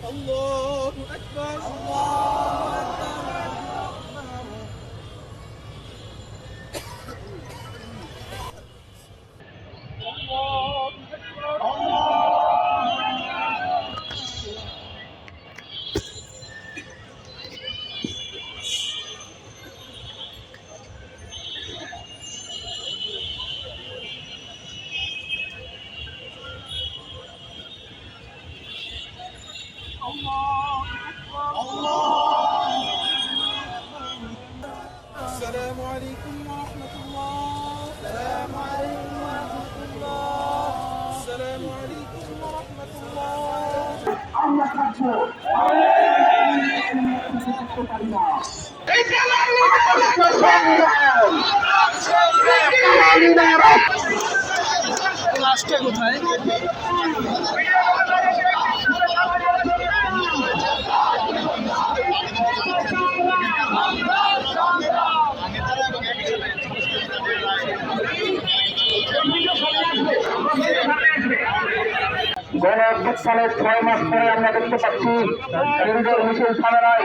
الله أكبر الله السلام عليكم ورحمة الله. السلام عليكم ورحمة الله. السلام عليكم ورحمة الله. আমরা থাকবো লাস্টে কোথায়? গণ অভ্যুত্থানের 6 মাস পরে আমরা দেখতে পাচ্ছি কেন্দ্রের মিছিল থামে নাই।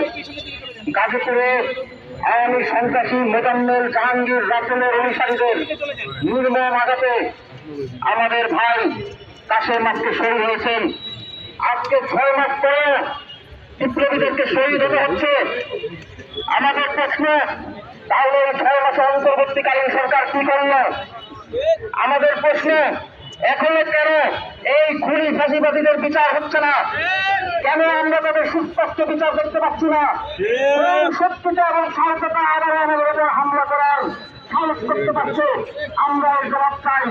গাজীপুরে আওয়ামী সন্ত্রাসী মোজাম্মেল জাহাঙ্গীর রাসেলের অনুসারীদের নির্মম আঘাতে আমাদের ভাই কাশেম আজকে শহীদ হয়েছেন। আজকে 6 মাস পরে বিপ্লবীদেরকে শহীদ হতে হচ্ছে। আমাদের প্রশ্ন, তাহলে এই 6 মাসে অন্তর্বর্তীকালীন সরকার কি করল? আমাদের প্রশ্ন, এখনো কেন এই খুনি ফাঁসিবাদীদের বিচার হচ্ছে না? কেন আমরা তাদের সুস্পষ্ট বিচার করতে পারছি না? সত্যতা এবং সাহসতা আবার আমাদের উপর হামলা করার সাহস করতে পারছে? আমরা এর জবাব চাই।